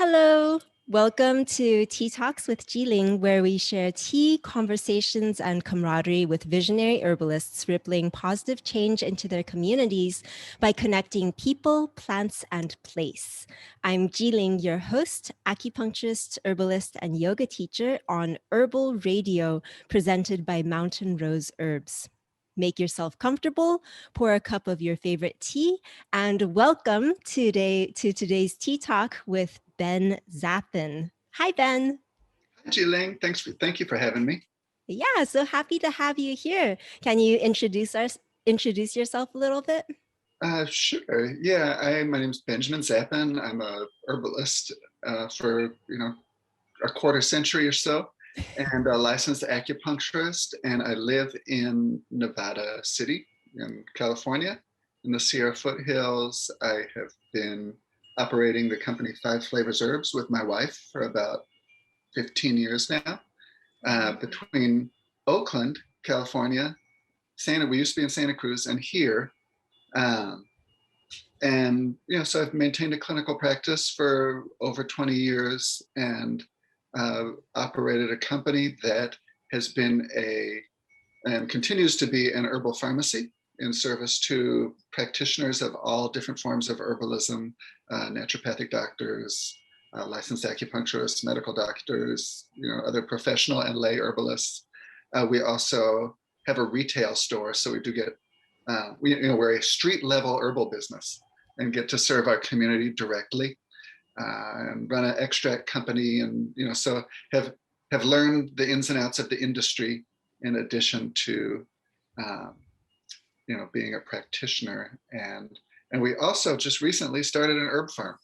Hello. Welcome to Tea Talks with Jiling, where we share tea, conversations, and camaraderie with visionary herbalists rippling positive change into their communities by connecting people, plants, and place. I'm Jiling, your host, acupuncturist, herbalist, and yoga teacher on Herbal Radio, presented by Mountain Rose Herbs. Make yourself comfortable, pour a cup of your favorite tea, and welcome to today's Tea Talk with Ben Zappin. Hi, Ben. Hi, Jiling. Thank you for having me. Yeah, so happy to have you here. Can you introduce yourself a little bit? Sure. Yeah, my name is Benjamin Zappin. I'm a herbalist for a quarter century or so, and a licensed acupuncturist. And I live in Nevada City, in California, in the Sierra foothills. I have been operating the company Five Flavors Herbs with my wife for about 15 years now. Between Oakland, California, we used to be in Santa Cruz, and here. Um, so I've maintained a clinical practice for over 20 years and operated a company that has been and continues to be an herbal pharmacy in service to practitioners of all different forms of herbalism, naturopathic doctors, licensed acupuncturists, medical doctors, other professional and lay herbalists. We also have a retail store, so we do get we're a street level herbal business and get to serve our community directly, and run an extract company, and so have learned the ins and outs of the industry in addition to being a practitioner, and we also just recently started an herb farm,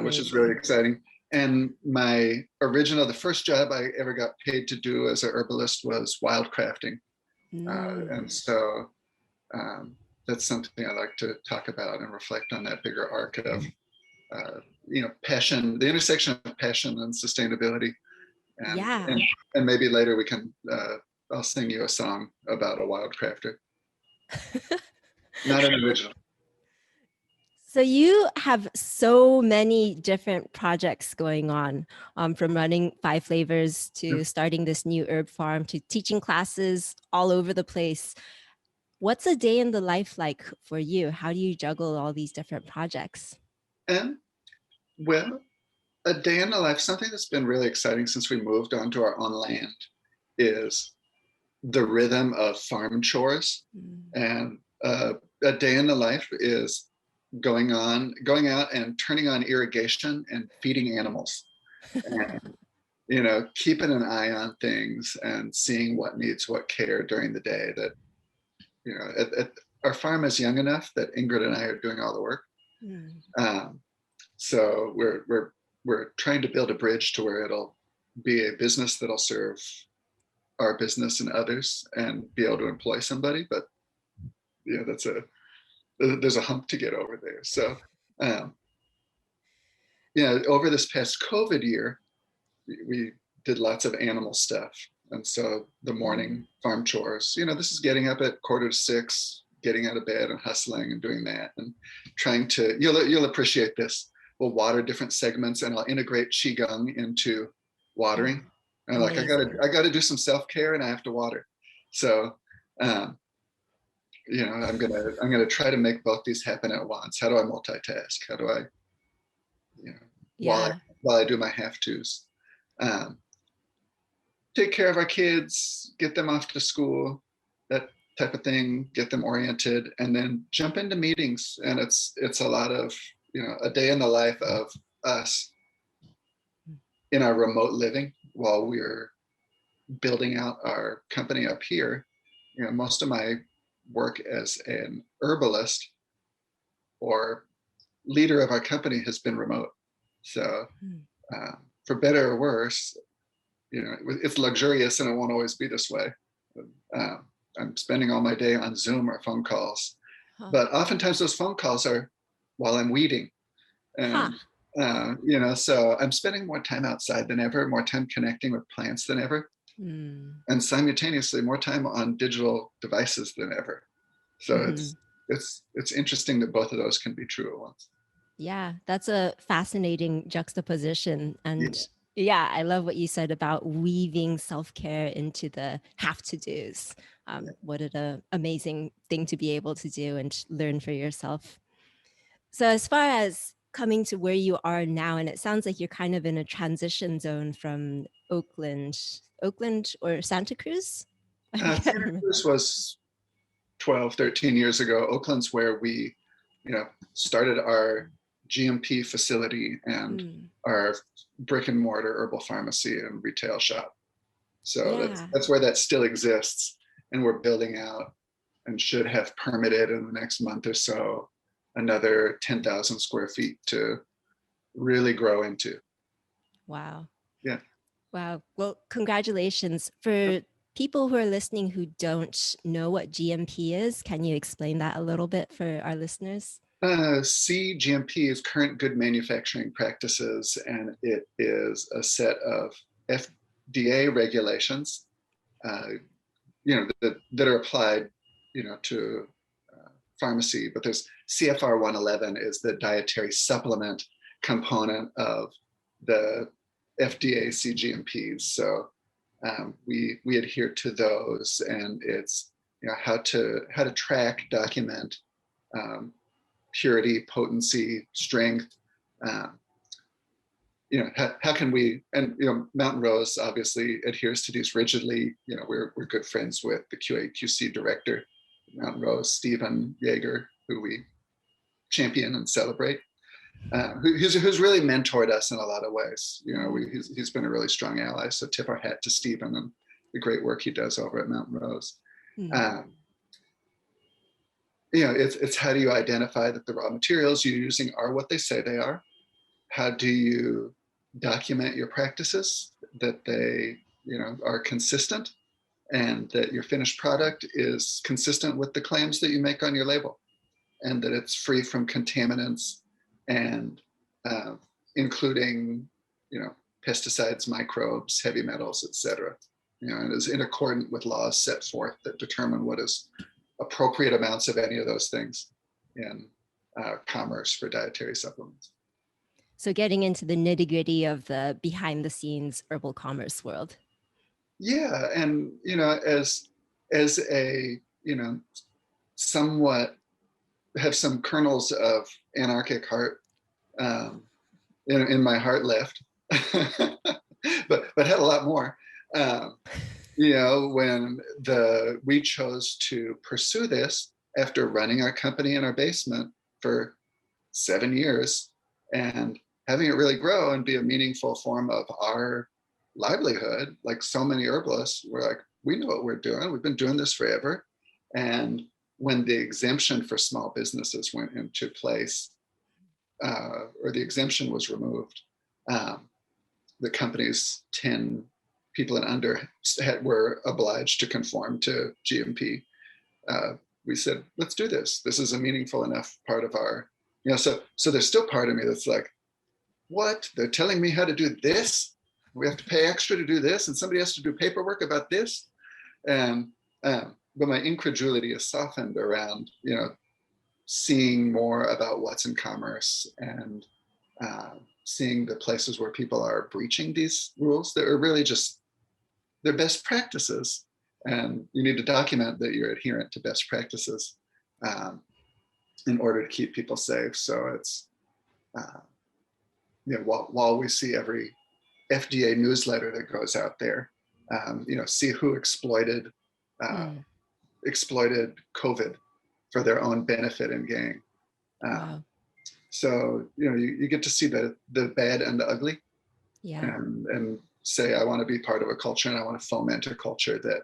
which is really exciting. And the first job I ever got paid to do as a herbalist was wildcrafting. And so that's something I like to talk about and reflect on, that bigger arc of, passion, the intersection of passion and sustainability. And maybe later we can, I'll sing you a song about a wildcrafter. Not an original. So you have so many different projects going on, from running Five Flavors to starting this new herb farm to teaching classes all over the place. What's a day in the life like for you? How do you juggle all these different projects? Well, a day in the life, something that's been really exciting since we moved onto our own land, is the rhythm of farm chores. And a day in the life is going out and turning on irrigation and feeding animals, and keeping an eye on things and seeing what needs what care during the day. That our farm is young enough that Ingrid and I are doing all the work. So we're trying to build a bridge to where it'll be a business that'll serve our business and others and be able to employ somebody. But there's a hump to get over there. So over this past COVID year, we did lots of animal stuff. And so the morning farm chores, this is getting up at 5:45, getting out of bed and hustling and doing that and trying to, you'll appreciate this. We'll water different segments, and I'll integrate Qigong into watering. And I gotta do some self-care, and I have to water. So, I'm gonna try to make both these happen at once. How do I multitask? How do I, while I do my have-tos, take care of our kids, get them off to school, that type of thing, get them oriented, and then jump into meetings. And it's a lot of, a day in the life of us in our remote living while we're building out our company up here. Most of my work as an herbalist or leader of our company has been remote. So for better or worse, it's luxurious, and it won't always be this way. I'm spending all my day on Zoom or phone calls, but oftentimes those phone calls are while I'm weeding. And, so I'm spending more time outside than ever, more time connecting with plants than ever, and simultaneously more time on digital devices than ever. So it's interesting that both of those can be true at once. Yeah, that's a fascinating juxtaposition. Yeah, And yeah, I love what you said about weaving self-care into the have to do's. yeah. What an amazing thing to be able to do and learn for yourself. So, as far as coming to where you are now, and it sounds like you're kind of in a transition zone from Oakland or Santa Cruz. I can't Santa remember. Cruz was 12, 13 years ago. Oakland's where we, started our GMP facility and Mm, our brick and mortar herbal pharmacy and retail shop. So yeah. that's where that still exists, and we're building out and should have permitted in the next month or so another 10,000 square feet to really grow into. Wow. Yeah. Wow. Well, congratulations. For people who are listening who don't know what GMP is, can you explain that a little bit for our listeners? CGMP is current good manufacturing practices, and it is a set of FDA regulations, uh, that are applied, to pharmacy. But there's CFR 111 is the dietary supplement component of the FDA CGMPs. So we adhere to those, and it's how to track, document, um, purity, potency, strength. Um, how can we, and Mountain Rose obviously adheres to these rigidly. We're good friends with the QA/QC director, Mountain Rose, Stephen Yeager, who we champion and celebrate, who's really mentored us in a lot of ways. He's been a really strong ally. So tip our hat to Stephen and the great work he does over at Mountain Rose. Hmm. Um, it's how do you identify that the raw materials you're using are what they say they are? How do you document your practices that they are consistent, and that your finished product is consistent with the claims that you make on your label, and that it's free from contaminants and uh, including pesticides, microbes, heavy metals, etc. And is in accordance with laws set forth that determine what is appropriate amounts of any of those things in commerce for dietary supplements. So, getting into the nitty gritty of the behind the scenes herbal commerce world. Yeah, and as a somewhat have some kernels of anarchic heart, um, in my heart left, but had a lot more. Um, when we chose to pursue this after running our company in our basement for 7 years and having it really grow and be a meaningful form of our livelihood, like so many herbalists, we're like, we know what we're doing. We've been doing this forever. And when the exemption for small businesses went into place, or the exemption was removed, um, the company's 10 people and under were obliged to conform to GMP. We said, let's do this. This is a meaningful enough part of our, so there's still part of me that's like, what? They're telling me how to do this? We have to pay extra to do this, and somebody has to do paperwork about this? And but my incredulity is softened around, seeing more about what's in commerce, and seeing the places where people are breaching these rules that are really just their best practices. And you need to document that you're adherent to best practices, um, in order to keep people safe. So it's, uh, while we see every FDA newsletter that goes out there, see who uh, Hmm. exploited COVID for their own benefit and gain. Um, Wow. so you get to see the bad and the ugly, Yeah. and say, I want to be part of a culture, and I want to foment a culture that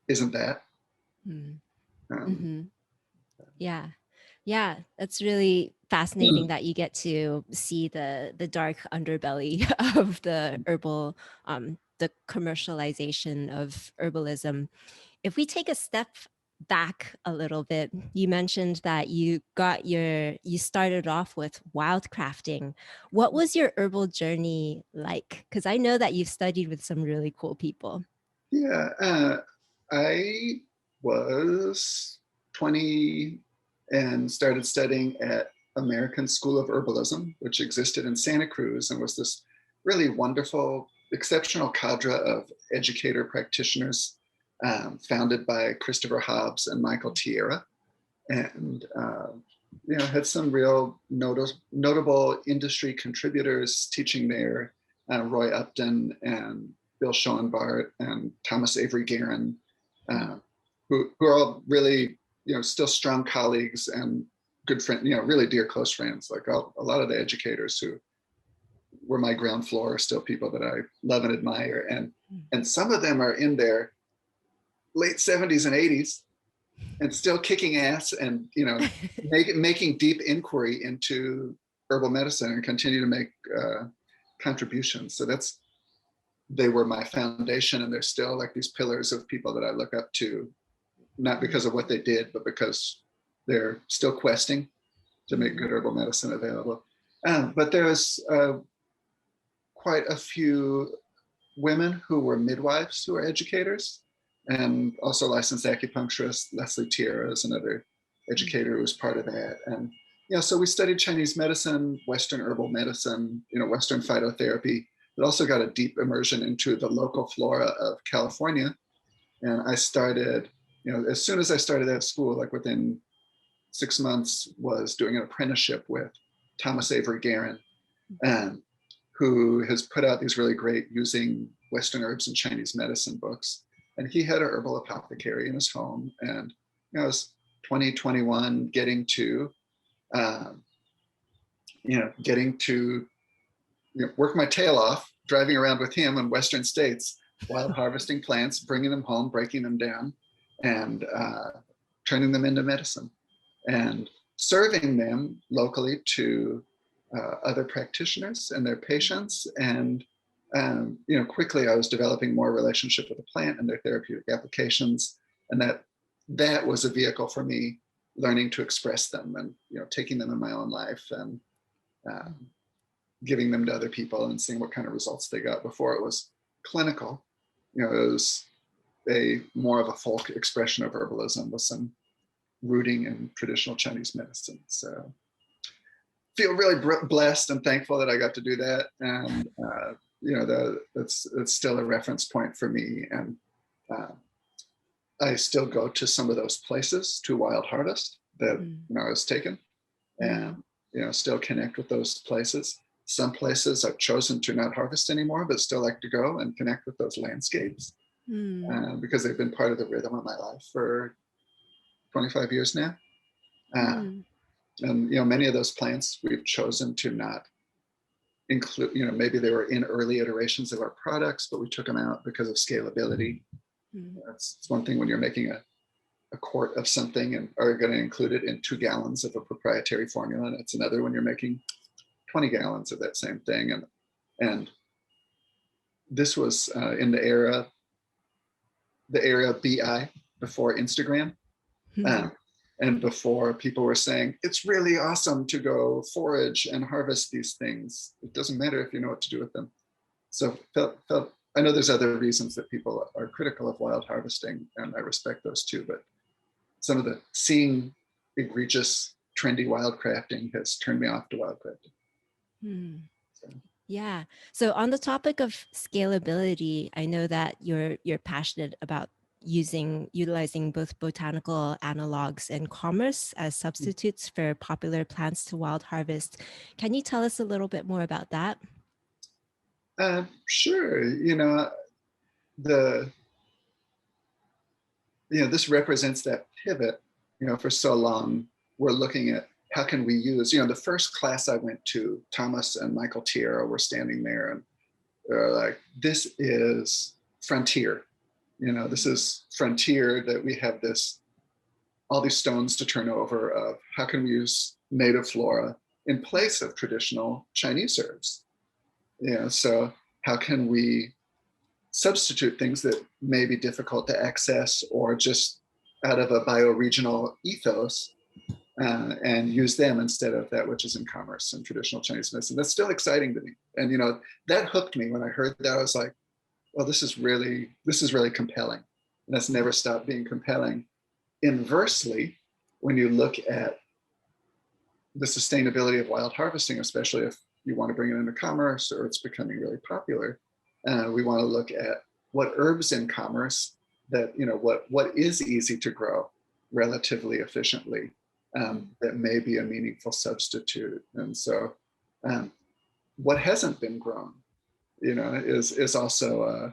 isn't that. Hmm. Um, Mm-hmm. Yeah. Yeah, that's really fascinating that you get to see the dark underbelly of the herbal, the commercialization of herbalism. If we take a step back a little bit, you mentioned that you started off with wildcrafting. What was your herbal journey like? Because I know that you've studied with some really cool people. yeah, I was 20 and started studying at American School of Herbalism, which existed in Santa Cruz and was this really wonderful, exceptional cadre of educator practitioners founded by Christopher Hobbs and Michael Tierra. And had some real notable industry contributors teaching there, Roy Upton and Bill Schoenbart and Thomas Avery Guerin, who are all really, still strong colleagues and good friends, really dear close friends. Like a lot of the educators who were my ground floor are still people that I love and admire. And some of them are in their late 70s and 80s and still kicking ass and, making deep inquiry into herbal medicine and continue to make contributions. So they were my foundation, and they're still like these pillars of people that I look up to, not because of what they did, but because they're still questing to make good herbal medicine available. But there's quite a few women who were midwives who were educators, and also licensed acupuncturist. Leslie Tierra is another educator who was part of that. And so we studied Chinese medicine, Western herbal medicine, Western phytotherapy, but also got a deep immersion into the local flora of California. And I started, as soon as I started at school, like within 6 months, was doing an apprenticeship with Thomas Avery Guerin, who has put out these really great using Western herbs and Chinese medicine books. And he had an herbal apothecary in his home. And I was 20, 21, getting to work my tail off, driving around with him in Western states, wild harvesting plants, bringing them home, breaking them down, and turning them into medicine, and serving them locally to other practitioners and their patients. And quickly I was developing more relationship with the plant and their therapeutic applications, and that was a vehicle for me learning to express them and taking them in my own life and giving them to other people and seeing what kind of results they got. Before it was clinical, it was more of a folk expression of herbalism with some rooting in traditional Chinese medicine. So feel really blessed and thankful that I got to do that. And that's still a reference point for me. And I still go to some of those places to wild harvest that I was taken, and still connect with those places. Some places I've chosen to not harvest anymore, but still like to go and connect with those landscapes because they've been part of the rhythm of my life for 25 years now. And many of those plants we've chosen to not include. Maybe they were in early iterations of our products, but we took them out because of scalability. It's one thing when you're making a quart of something and are going to include it in 2 gallons of a proprietary formula, and it's another when you're making 20 gallons of that same thing. And this was in the era of BI, before Instagram, and before people were saying it's really awesome to go forage and harvest these things. It doesn't matter if you know what to do with them. So felt I know there's other reasons that people are critical of wild harvesting, and I respect those too, but some of the seeing egregious trendy wildcrafting has turned me off to wildcrafting. Yeah. So on the topic of scalability, I know that you're passionate about utilizing both botanical analogs and commerce as substitutes for popular plants to wild harvest. Can you tell us a little bit more about that? Sure. This represents that pivot. For so long, we're looking at how can we use, the first class I went to, Thomas and Michael Tierra were standing there, and they're like, this is frontier. This is frontier, that we have all these stones to turn over of how can we use native flora in place of traditional Chinese herbs. So how can we substitute things that may be difficult to access or just out of a bioregional ethos and use them instead of that which is in commerce and traditional Chinese medicine. That's still exciting to me. And, that hooked me when I heard that. I was like, well, this is really compelling. And that's never stopped being compelling. Inversely, when you look at the sustainability of wild harvesting, especially if you want to bring it into commerce or it's becoming really popular. We want to look at what herbs in commerce that, what is easy to grow relatively efficiently, that may be a meaningful substitute. And so what hasn't been grown, is also a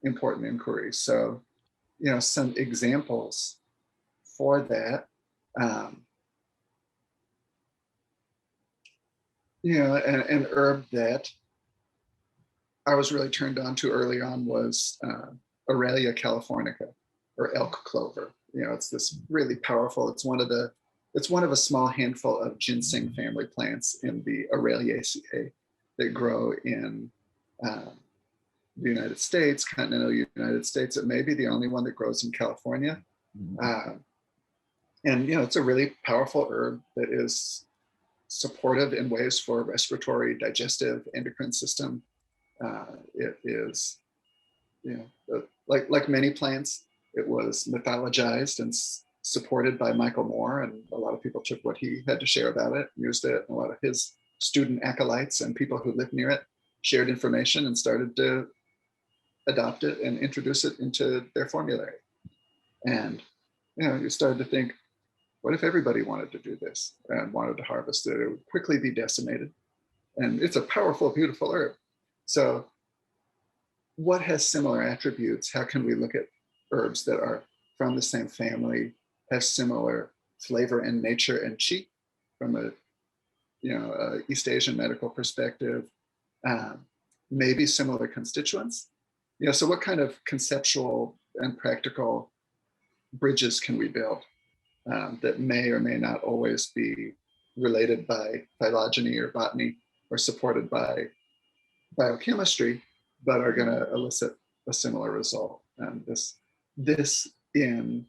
important inquiry. So, some examples for that, an herb that I was really turned on to early on was Aurelia californica, or elk clover. It's this really powerful. It's one of a small handful of ginseng family plants in the Aureliaceae that grow in the United States, continental United States. It may be the only one that grows in California. And it's a really powerful herb that is supportive in ways for respiratory, digestive, endocrine system. It is, like many plants, it was mythologized and supported by Michael Moore, and a lot of people took what he had to share about it, used it, and a lot of his student acolytes and people who lived near it shared information and started to adopt it and introduce it into their formulary. And you started to think, what if everybody wanted to do this and wanted to harvest it? It would quickly be decimated. And it's a powerful, beautiful herb. So what has similar attributes? How can we look at herbs that are from the same family, have similar flavor and nature and chi from a East Asian medical perspective, maybe similar constituents? So what kind of conceptual and practical bridges can we build that may or may not always be related by phylogeny or botany or supported by biochemistry, but are going to elicit a similar result? And this in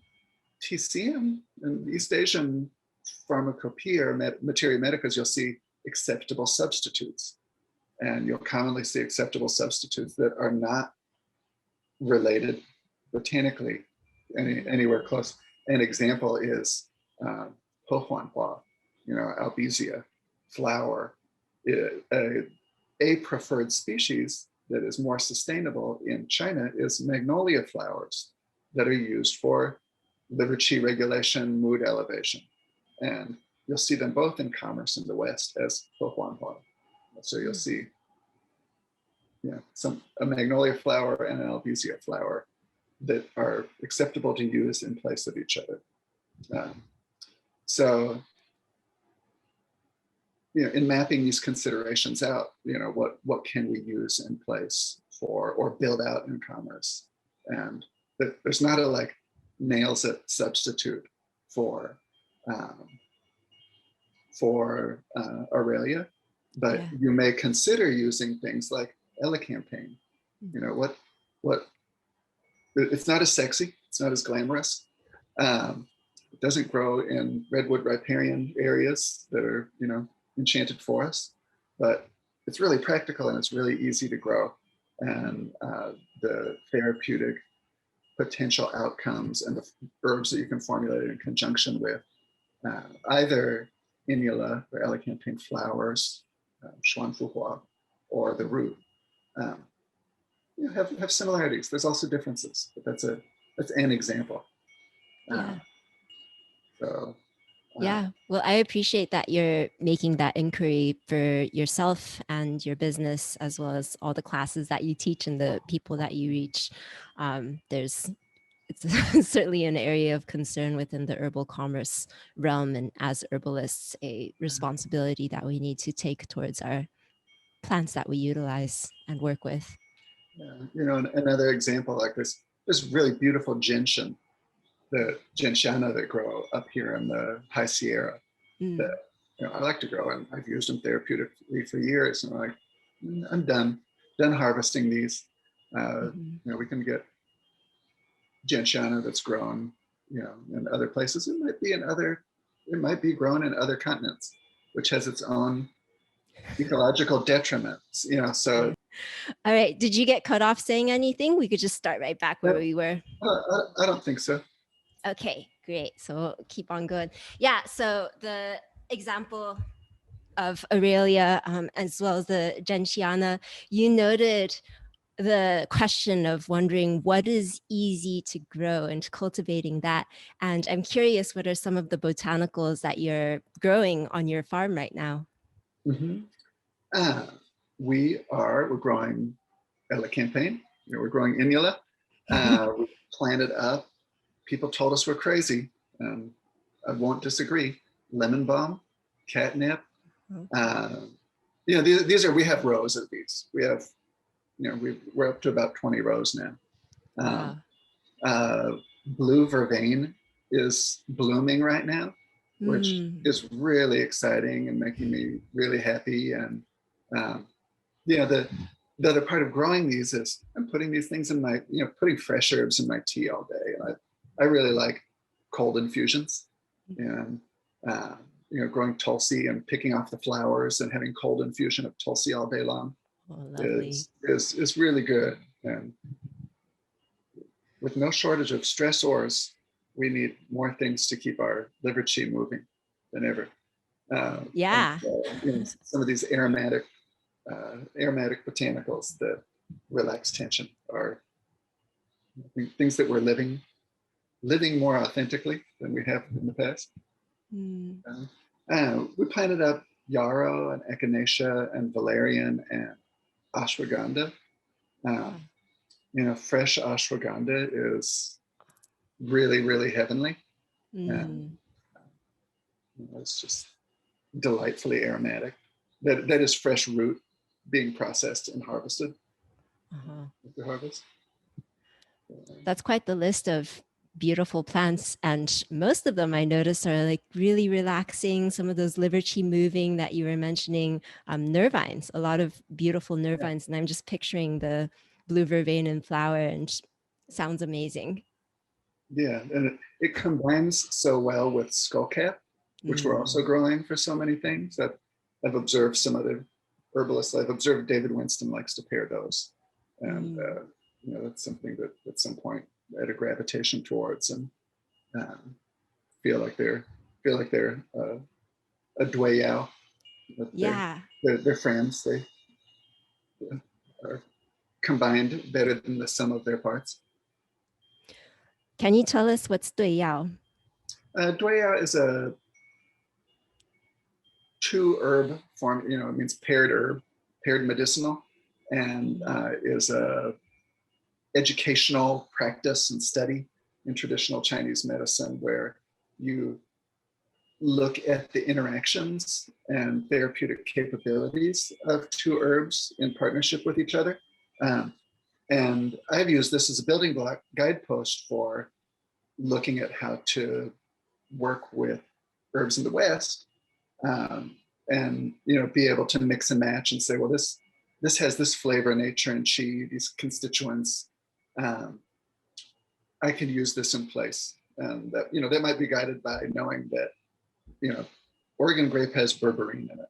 TCM, in East Asian pharmacopoeia or materia medicas, you'll see acceptable substitutes. And you'll commonly see acceptable substitutes that are not related botanically anywhere close. An example is Hohuanhua, Albizia flower. A preferred species that is more sustainable in China is magnolia flowers that are used for liver qi regulation, mood elevation. And you'll see them both in commerce in the West as Hohuanhua. So you'll see a magnolia flower and an albizia flower that are acceptable to use in place of each other. So in mapping these considerations out, what can we use in place for or build out in commerce? And there's not a nails it substitute for Aurelia, but you may consider using things like elecampane. What it's not as sexy, it's not as glamorous. It doesn't grow in redwood riparian areas that are enchanted forests, but it's really practical and it's really easy to grow. And the therapeutic potential outcomes and the herbs that you can formulate in conjunction with either inula or elecampane flowers, xuanfuhua, or the root have similarities. There's also differences, but that's an example. Well, I appreciate that you're making that inquiry for yourself and your business, as well as all the classes that you teach and the people that you reach. It's certainly an area of concern within the herbal commerce realm, and as herbalists, a responsibility that we need to take towards our plants that we utilize and work with. Another example like this really beautiful gentian, the gentiana that grow up here in the High Sierra that I like to grow, and I've used them therapeutically for years. And I'm done harvesting these. We can get gentiana that's grown, in other places. It might be grown in other continents, which has its own ecological detriments. So. All right. Did you get cut off saying anything? We could just start right back where we were. I don't think so. Okay, great. So we'll keep on going. Yeah. So the example of Aurelia, as well as the Gentiana, you noted the question of wondering what is easy to grow and cultivating that. And I'm curious, what are some of the botanicals that you're growing on your farm right now? Mhm. Uh, we're growing elecampane. We're growing inula. We planted up. People told us we're crazy. I won't disagree. Lemon balm, catnip. Uh, we have rows of these. We have, we're up to about 20 rows now. Wow. Blue vervain is blooming right now, which is really exciting and making me really happy. And the other part of growing these is I'm putting these things in my, putting fresh herbs in my tea all day. And I really like cold infusions, and growing tulsi and picking off the flowers and having cold infusion of tulsi all day long is really good. And with no shortage of stressors, we need more things to keep our liver chi moving than ever. Yeah. Some of these aromatic botanicals that relax tension are things that we're living more authentically than we have in the past. We planted up yarrow and echinacea and valerian and ashwagandha. Fresh ashwagandha is really, really heavenly. And it's just delightfully aromatic. That is fresh root being processed and harvested. The harvest. That's quite the list of beautiful plants, and most of them I notice are like really relaxing. Some of those liver chi moving that you were mentioning, nervines, a lot of beautiful nervines, and I'm just picturing the blue vervain in flower, and sounds amazing. Yeah, and it combines so well with skullcap, which we're also growing for so many things. That I've observed some other herbalists. I've observed David Winston likes to pair those, and that's something that at some point I had a gravitation towards, and feel like they're a dwayao. Yeah, they're friends. They are combined better than the sum of their parts. can you tell us what's 对药? Dwayao is a 2-herb form. It means paired herb, paired medicinal, and is a educational practice and study in traditional Chinese medicine where you look at the interactions and therapeutic capabilities of 2 herbs in partnership with each other. And I've used this as a building block guidepost for looking at how to work with herbs in the West, and be able to mix and match and say, well, this has this flavor, nature, and chi, these constituents. I can use this in place, and that might be guided by knowing that Oregon grape has berberine in it,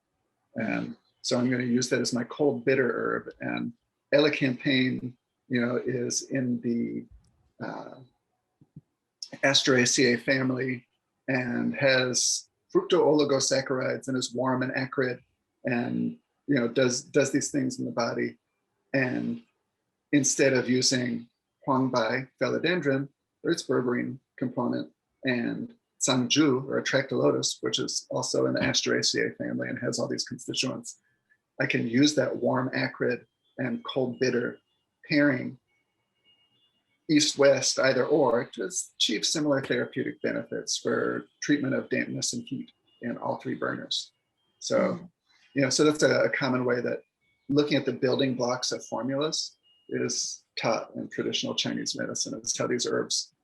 and so I'm going to use that as my cold bitter herb. And elecampane, is in the Asteraceae family and has fructooligosaccharides and is warm and acrid, and does these things in the body. And instead of using huangbai philodendron or its berberine component, and sangju or atractylotus, which is also in the Asteraceae family and has all these constituents, I can use that warm acrid and cold bitter pairing east-west, either or, to achieve similar therapeutic benefits for treatment of dampness and heat in all 3 burners. So, so that's a common way that looking at the building blocks of formulas is taught in traditional Chinese medicine. It's how these herbs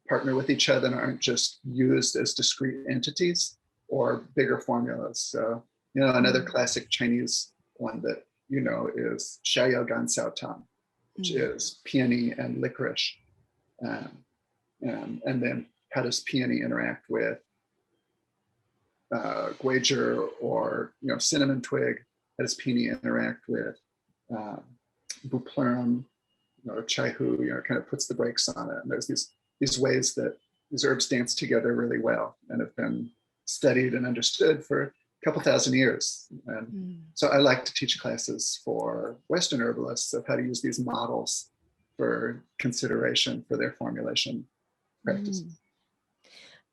partner with each other and aren't just used as discrete entities or bigger formulas. So, another classic Chinese one that is Xiaoyao Gan Sao Tang, which is peony and licorice. And then how does peony interact with guajer or cinnamon twig? How does peony interact with buplurum or chaihu? Kind of puts the brakes on it. And there's these ways that these herbs dance together really well and have been studied and understood for a couple thousand years. And so I like to teach classes for Western herbalists of how to use these models for consideration for their formulation practices.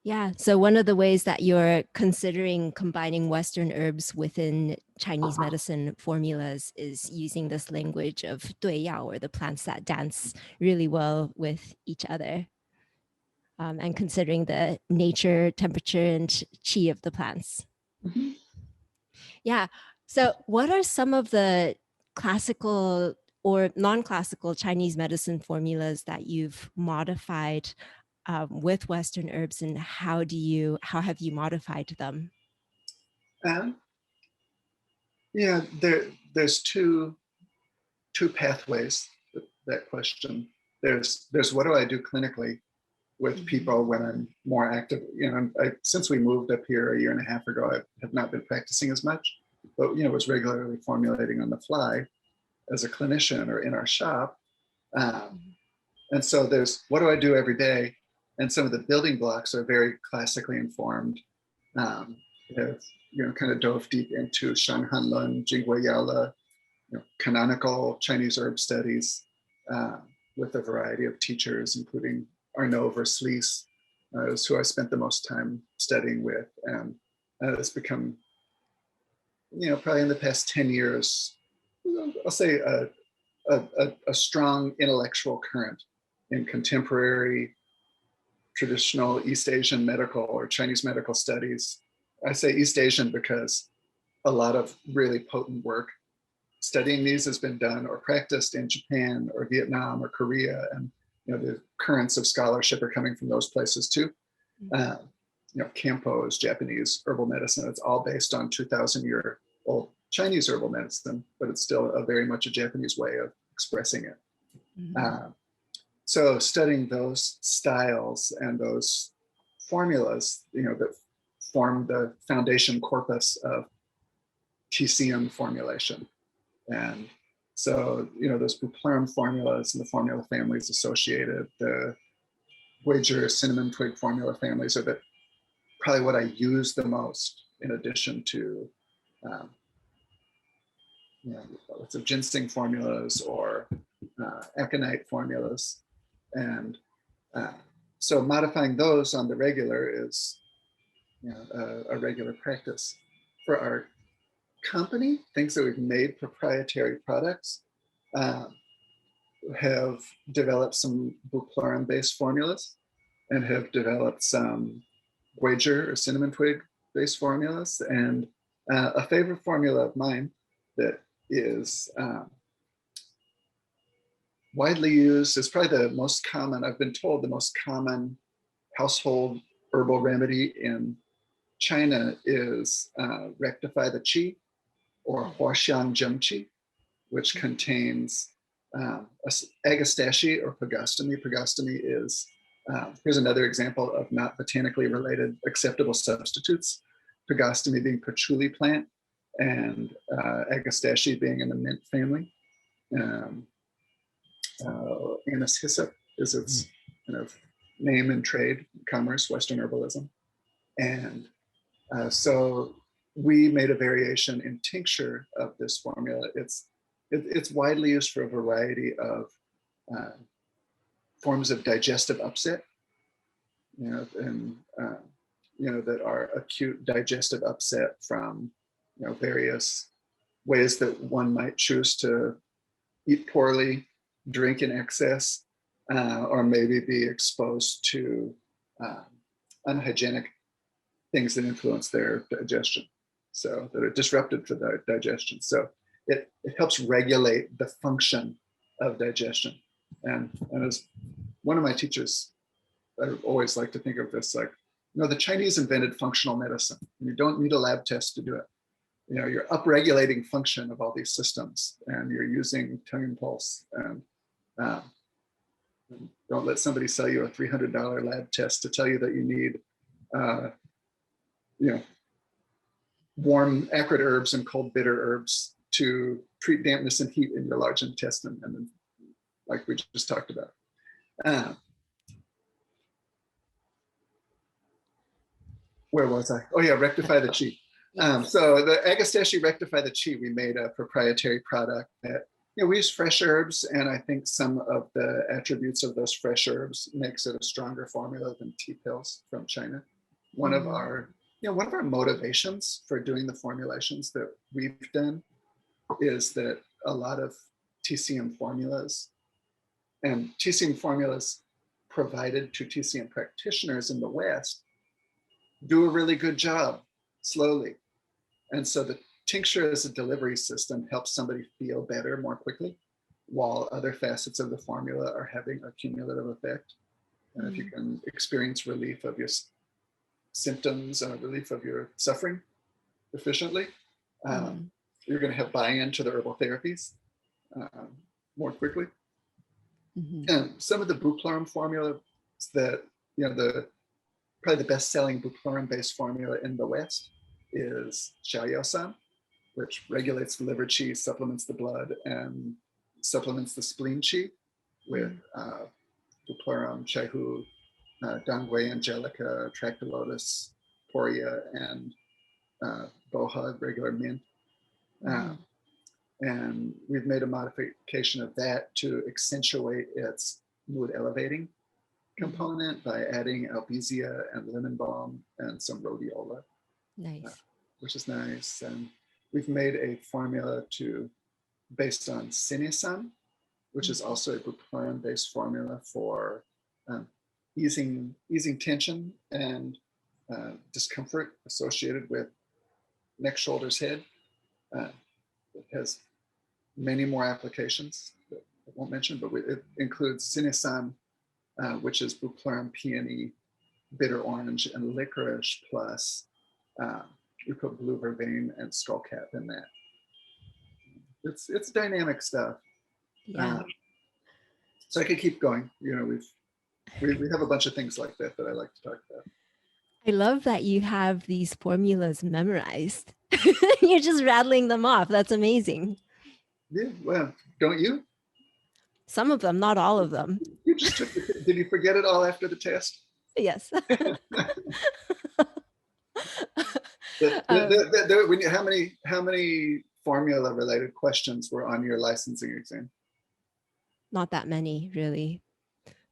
Yeah. So one of the ways that you're considering combining Western herbs within Chinese medicine formulas is using this language of 对药, or the plants that dance really well with each other, and considering the nature, temperature, and qi of the plants. Mm-hmm. Yeah. So what are some of the classical or non-classical Chinese medicine formulas that you've modified with Western herbs, and how have you modified them? Yeah, there's two pathways to that question. There's what do I do clinically with people when I'm more active? You know, since we moved up here a year and a half ago, I have not been practicing as much, but was regularly formulating on the fly as a clinician or in our shop. And so there's what do I do every day? And some of the building blocks are very classically informed. Have, kind of dove deep into Shanghan Lun, Jinghui Yaola, canonical Chinese herb studies with a variety of teachers, including Arnaud Verslies, who I spent the most time studying with. And it's become, probably in the past 10 years, I'll say a strong intellectual current in contemporary traditional East Asian medical or Chinese medical studies. I say East Asian because a lot of really potent work studying these has been done or practiced in Japan or Vietnam or Korea, and the currents of scholarship are coming from those places too. Kampo is Japanese herbal medicine. It's all based on 2,000-year-old Chinese herbal medicine, but it's still very much a Japanese way of expressing it. So studying those styles and those formulas, that form the foundation corpus of TCM formulation. And so, those bupleurum formulas and the formula families associated, the Wager cinnamon twig formula families are probably what I use the most, in addition to lots of ginseng formulas or aconite formulas. And so modifying those on the regular is a regular practice. For our company, things that we've made proprietary products, have developed some bupleurum based formulas and have developed some Wager or cinnamon twig based formulas. And a favorite formula of mine that is widely used, is probably the most common, I've been told, the most common household herbal remedy in China is rectify the qi, or huaxiang zhengqi, which contains agastache or pagostemy. Pagostemy is, here's another example of not botanically related acceptable substitutes. Pagostemy being patchouli plant, and agastache being in the mint family. Anise hyssop is its kind of name in trade, commerce, Western herbalism. And so we made a variation in tincture of this formula. It's widely used for a variety of forms of digestive upset, and that are acute digestive upset from various ways that one might choose to eat poorly, drink in excess, or maybe be exposed to unhygienic things that influence their digestion, so that are disrupted for their digestion. So it helps regulate the function of digestion. And as one of my teachers, I always like to think of this like, the Chinese invented functional medicine. You don't need a lab test to do it. You're upregulating function of all these systems, and you're using tongue and pulse. And don't let somebody sell you a $300 lab test to tell you that you need, warm acrid herbs and cold bitter herbs to treat dampness and heat in your large intestine, and then, like we just talked about. where was I? Oh yeah, Rectify the Chi. Yes. So the Agastache Rectify the Chi, we made a proprietary product that, we use fresh herbs, and I think some of the attributes of those fresh herbs makes it a stronger formula than tea pills from China. One of our, one of our motivations for doing the formulations that we've done is that a lot of TCM formulas and TCM formulas provided to TCM practitioners in the West do a really good job slowly. And so the tincture as a delivery system helps somebody feel better more quickly, while other facets of the formula are having a cumulative effect. And if you can experience relief of your symptoms and relief of your suffering efficiently, you're going to have buy-in to the herbal therapies more quickly. And some of the buchlorum formulas that, probably the best-selling buchlorum-based formula in the West is Xiaoyao-san, which regulates the liver qi, supplements the blood, and supplements the spleen qi with buchlorum, chaihu, dangui, angelica, tractylotus, poria, and bohug, regular mint. And we've made a modification of that to accentuate its mood elevating component by adding albizia and lemon balm and some rhodiola. Nice. Which is nice. And we've made a formula based on Sinisan, which is also a buchlorum based formula for easing tension and discomfort associated with neck, shoulders, head. It has many more applications that I won't mention, but it includes Sinisan, which is buchlorum, peony, bitter orange, and licorice, plus we put blue vervain and skullcap in that. It's dynamic stuff. Yeah. So I could keep going. We have a bunch of things like that I like to talk about. I love that you have these formulas memorized. You're just rattling them off. That's amazing. Yeah, well, don't you? Some of them, not all of them. You just did you forget it all after the test? Yes. How many formula related questions were on your licensing exam? Not that many, really.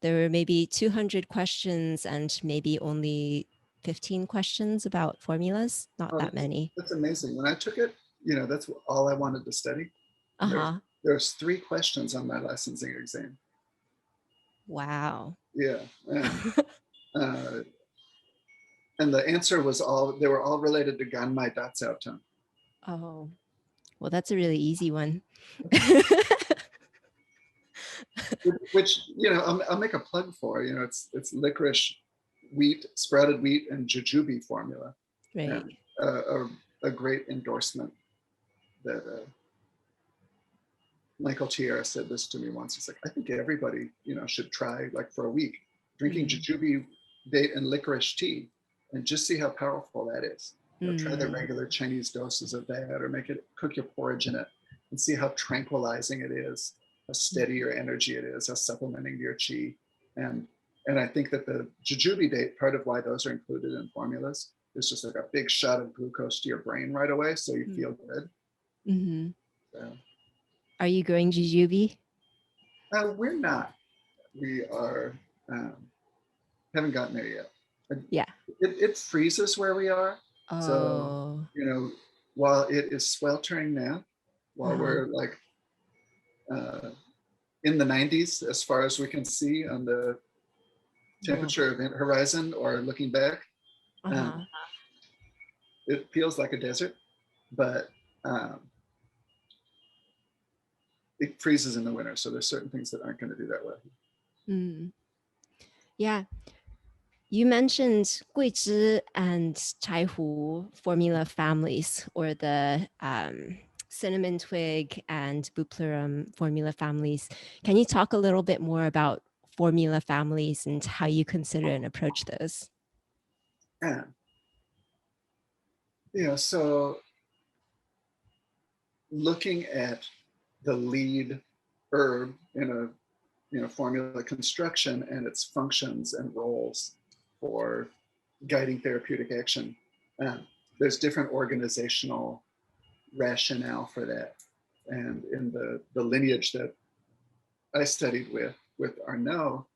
There were maybe 200 questions and maybe only 15 questions about formulas. Not that many. That's amazing. When I took it, that's all I wanted to study. There's 3 questions on my licensing exam. Wow. Yeah. And the answer was they were all related to Ganmai Datsao. Oh, well, that's a really easy one. Which, I'll make a plug for, it's licorice, wheat, sprouted wheat, and jujube formula. Right. And, a great endorsement that Michael Tierra said this to me once. He's like, I think everybody, should try, like, for a week, drinking jujube date and licorice tea and just see how powerful that is. Try the regular Chinese doses of that, or cook your porridge in it and see how tranquilizing it is, how steady your energy it is, how supplementing your qi. And I think that the jujube date, part of why those are included in formulas, is just like a big shot of glucose to your brain right away, so you feel good. So, are you growing jujube? We're not. We are haven't gotten there yet. Yeah. It freezes where we are. Oh. So, while it is sweltering now, while we're like in the 90s, as far as we can see on the temperature event horizon or looking back, it feels like a desert, but it freezes in the winter. So there's certain things that aren't going to do that well. Yeah. You mentioned guizhi and chaihu formula families, or the cinnamon twig and buchlorum formula families. Can you talk a little bit more about formula families and how you consider and approach those? Yeah, so looking at the lead herb in a formula construction and its functions and roles for guiding therapeutic action. There's different organizational rationale for that. And in the lineage that I studied with Arnaud,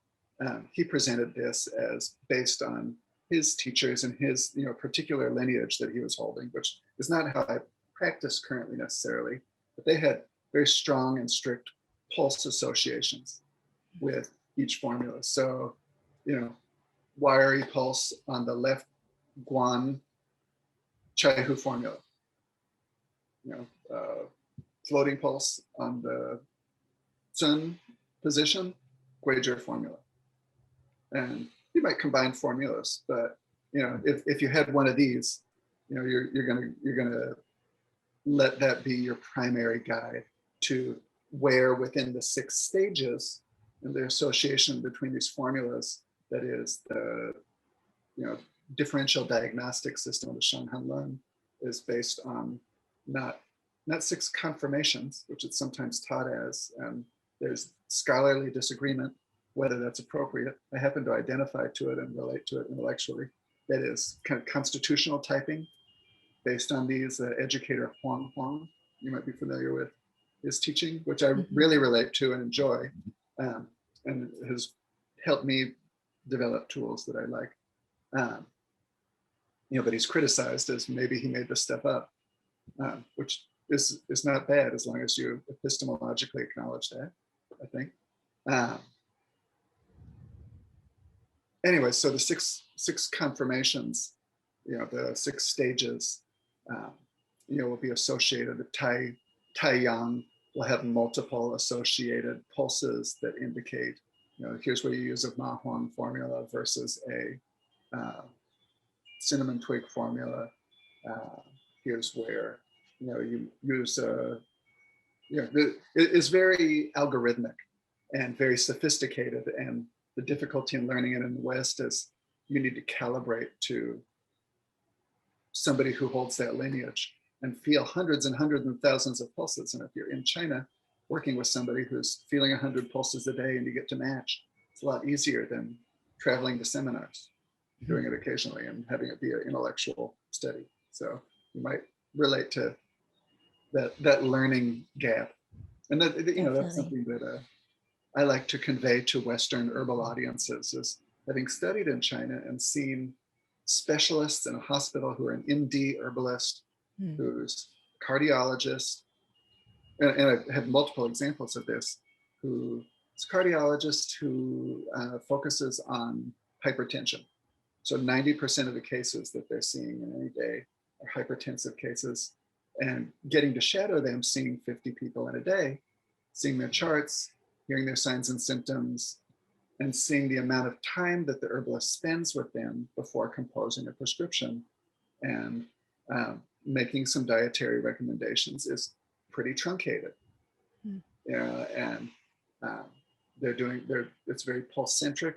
he presented this as based on his teachers and his particular lineage that he was holding, which is not how I practice currently necessarily, but they had very strong and strict pulse associations with each formula. So, wiry pulse on the left Guan Chaihu formula, floating pulse on the Sun position, Guizhi formula. And you might combine formulas, but if you had one of these, you're gonna let that be your primary guide to where within the 6 stages and the association between these formulas, that is the differential diagnostic system of the Shanghanlun, is based on not 6 conformations, which it's sometimes taught as, and there's scholarly disagreement whether that's appropriate. I happen to identify to it and relate to it intellectually. That is kind of constitutional typing based on these. Educator Huang Huang, you might be familiar with his teaching, which I really relate to and enjoy, and has helped me develop tools that I like. But he's criticized as maybe he made this stuff up, which is not bad as long as you epistemologically acknowledge that, I think. Anyway, so the six conformations, the 6 stages, will be associated. The Tai Yang will have multiple associated pulses that indicate, here's where you use a Ma Huang formula versus a cinnamon twig formula. Here's where you use it's very algorithmic and very sophisticated, and the difficulty in learning it in the West is you need to calibrate to somebody who holds that lineage and feel hundreds and hundreds and thousands of pulses. And if you're in China working with somebody who's feeling 100 pulses a day and you get to match, it's a lot easier than traveling to seminars, doing it occasionally and having it be an intellectual study. So you might relate to that learning gap. And that, that's something that I like to convey to Western herbal audiences, is having studied in China and seen specialists in a hospital who are an MD herbalist, who's cardiologist, and I have multiple examples of this, who is cardiologist who focuses on hypertension. So 90% of the cases that they're seeing in any day are hypertensive cases, and getting to shadow them, seeing 50 people in a day, seeing their charts, hearing their signs and symptoms, and seeing the amount of time that the herbalist spends with them before composing a prescription and making some dietary recommendations is pretty truncated. And it's very pulse centric,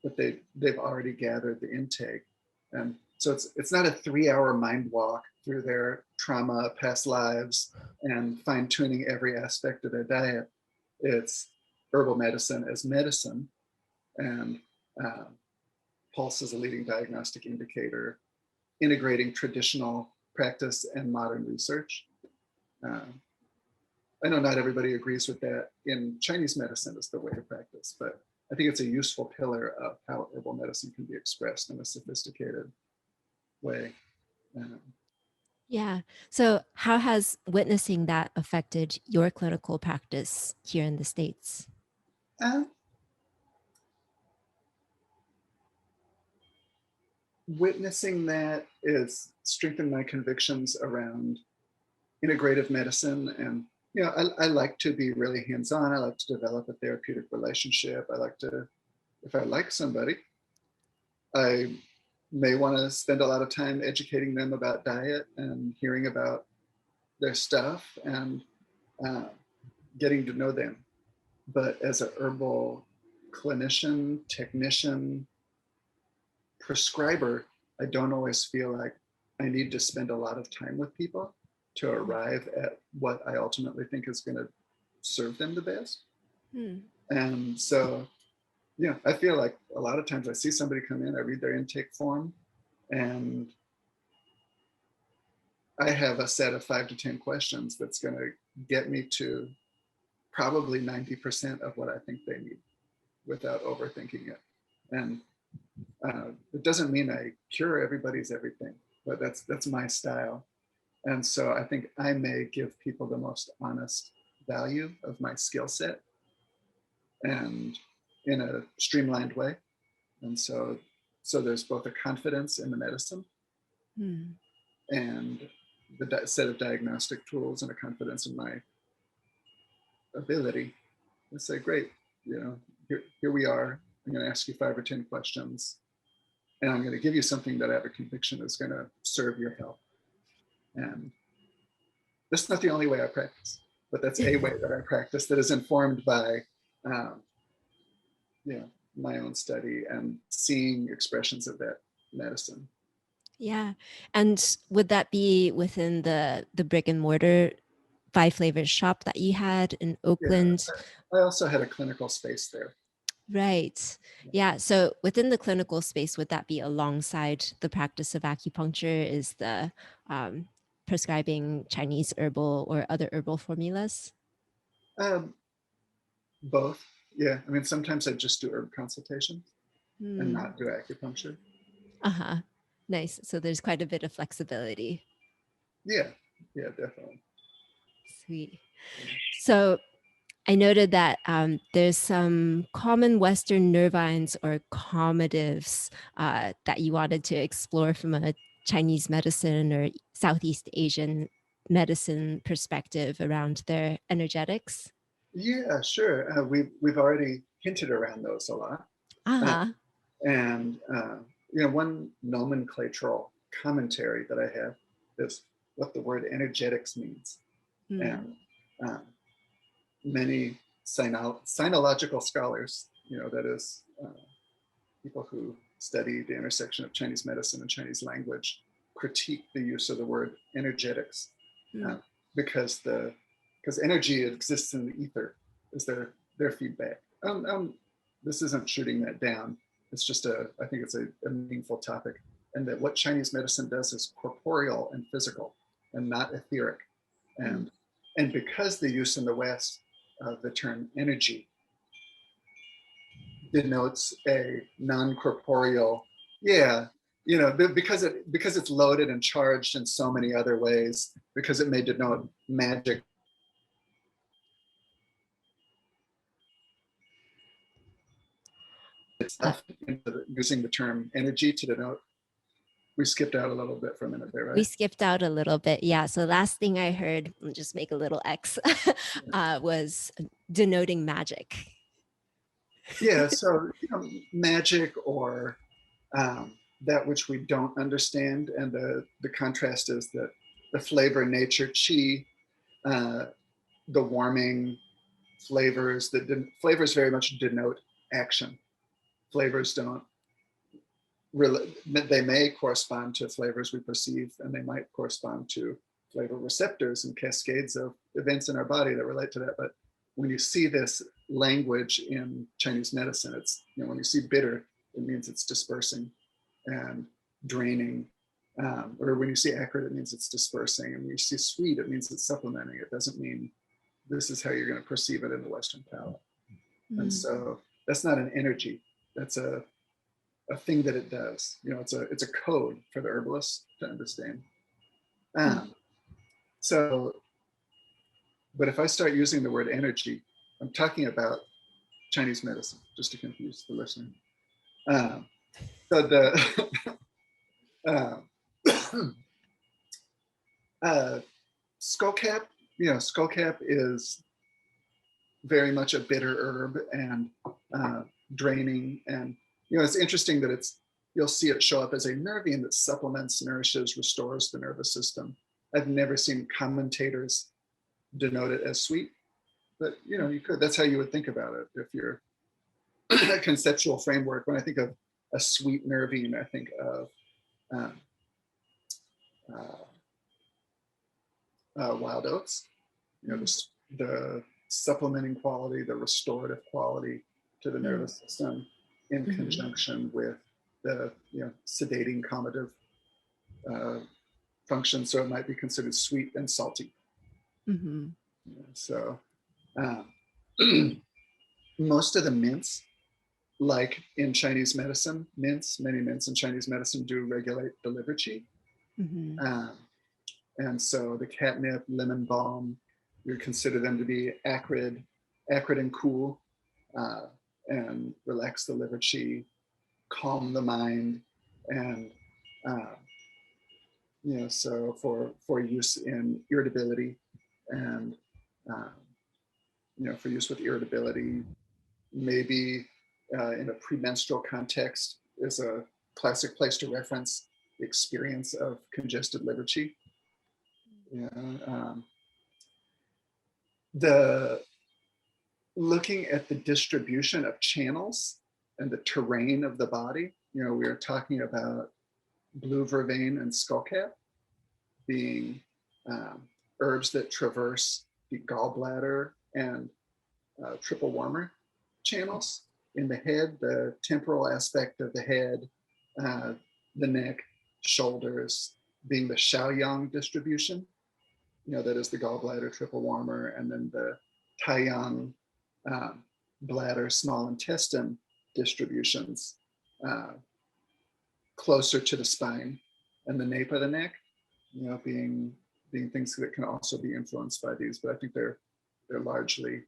but they've already gathered the intake. And so it's not a 3-hour mind walk through their trauma, past lives, and fine tuning every aspect of their diet. It's herbal medicine as medicine, and pulse is a leading diagnostic indicator, integrating traditional practice and modern research. I know not everybody agrees with that in Chinese medicine as the way to practice, but I think it's a useful pillar of how herbal medicine can be expressed in a sophisticated way. Yeah. So how has witnessing that affected your clinical practice here in the States? Witnessing that is strengthened my convictions around integrative medicine. And I like to be really hands-on. I like to develop a therapeutic relationship. If I like somebody, I may want to spend a lot of time educating them about diet and hearing about their stuff and getting to know them. But as a herbal clinician, technician, prescriber, I don't always feel like I need to spend a lot of time with people to arrive at what I ultimately think is going to serve them the best. And so, I feel like a lot of times I see somebody come in, I read their intake form, And I have a set of 5 to 10 questions that's going to get me to probably 90% of what I think they need without overthinking it. And it doesn't mean I cure everybody's everything, but that's my style. And so I think I may give people the most honest value of my skill set and in a streamlined way. And so there's both a confidence in the medicine and the set of diagnostic tools and a confidence in my ability. I say, great, here we are. I'm going to ask you 5 or 10 questions, and I'm going to give you something that I have a conviction is going to serve your health. And that's not the only way I practice, but that's a way that I practice that is informed by, my own study and seeing expressions of that medicine. Yeah. And would that be within the brick and mortar 5 Flavors shop that you had in Oakland? Yeah, I also had a clinical space there. Right. Yeah. So within the clinical space, would that be alongside the practice of acupuncture? Is the prescribing Chinese herbal or other herbal formulas? Both. Yeah. I mean, sometimes I just do herb consultations and not do acupuncture. Uh-huh. Nice. So there's quite a bit of flexibility. Yeah. Yeah, definitely. Sweet. So I noted that there's some common Western nervines or commatives that you wanted to explore from a Chinese medicine or Southeast Asian medicine perspective around their energetics. Yeah, sure. We've already hinted around those a lot. And one nomenclatural commentary that I have is what the word energetics means. And many sinological scholars, that is, people who study the intersection of Chinese medicine and Chinese language, critique the use of the word energetics because energy exists in the ether is their feedback. This isn't shooting that down. It's just I think it's a meaningful topic, and that what Chinese medicine does is corporeal and physical and not etheric. And because the use in the West of the term energy denotes a non-corporeal, because it's loaded and charged in so many other ways, because it may denote magic. It's using the term energy to denote. We skipped out a little bit for a minute there, right? We skipped out a little bit. Yeah. So last thing I heard, I'll just make a little X, was denoting magic. Yeah. So magic or that which we don't understand. And the contrast is that the flavor, nature, chi, the warming flavors, flavors very much denote action. Flavors don't really, they may correspond to flavors we perceive, and they might correspond to flavor receptors and cascades of events in our body that relate to that. But when you see this language in Chinese medicine, it's, when you see bitter, it means it's dispersing and draining. Or when you see acrid, it means it's dispersing. And when you see sweet, it means it's supplementing. It doesn't mean this is how you're going to perceive it in the Western palate. And so that's not an energy. That's a thing that it does. It's a code for the herbalist to understand. But if I start using the word energy, I'm talking about Chinese medicine, just to confuse the listener. So the skullcap, skullcap is very much a bitter herb and draining. And it's interesting that you'll see it show up as a nervine that supplements, nourishes, restores the nervous system. I've never seen commentators denote it as sweet, but you could. That's how you would think about it if you're a conceptual framework. When I think of a Sweetnerving, I think of wild oats. The supplementing quality, the restorative quality to the nervous system, in conjunction with the sedating, calmative function, so it might be considered sweet and salty. Mm-hmm. So most of the mints, like in Chinese medicine, many mints in Chinese medicine do regulate the liver qi. Mm-hmm. And so the catnip, lemon balm, we would consider them to be acrid and cool, and relax the liver qi, calm the mind, and so for use in irritability, and for use with irritability, maybe in a premenstrual context is a classic place to reference the experience of congested liver qi. The looking at the distribution of channels and the terrain of the body, we were talking about blue vervain and skullcap being herbs that traverse the gallbladder and triple warmer channels in the head, the temporal aspect of the head, the neck, shoulders being the Shaoyang distribution, that is the gallbladder, triple warmer, and then the Taiyang bladder, small intestine distributions closer to the spine, and the nape of the neck, being things that can also be influenced by these, but I think they're largely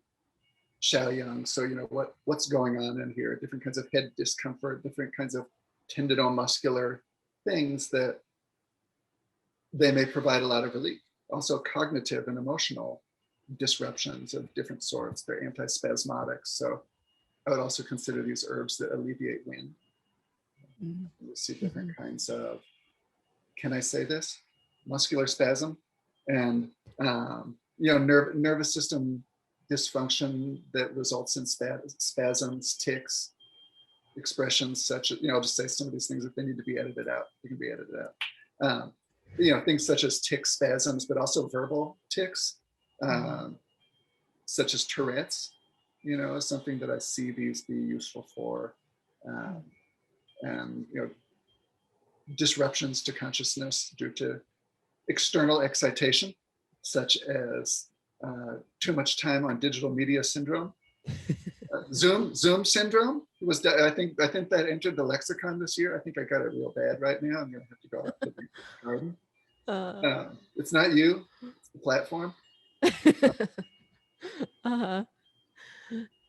Shaoyang. So what's going on in here? Different kinds of head discomfort, different kinds of tendinomuscular things that they may provide a lot of relief. Also cognitive and emotional disruptions of different sorts. They're antispasmodics. So I would also consider these herbs that alleviate wind. You see different kinds of, can I say this? Muscular spasm and nervous system dysfunction that results in spasms, tics, expressions such as, I'll just say some of these things, if they need to be edited out, they can be edited out. Things such as tic spasms, but also verbal tics, such as Tourette's, is something that I see these be useful for. And, disruptions to consciousness due to external excitation, such as too much time on digital media syndrome. Zoom syndrome was that, I think that entered the lexicon this year. I think I got it real bad right now. I'm gonna have to go out to the garden. It's not you, it's the platform.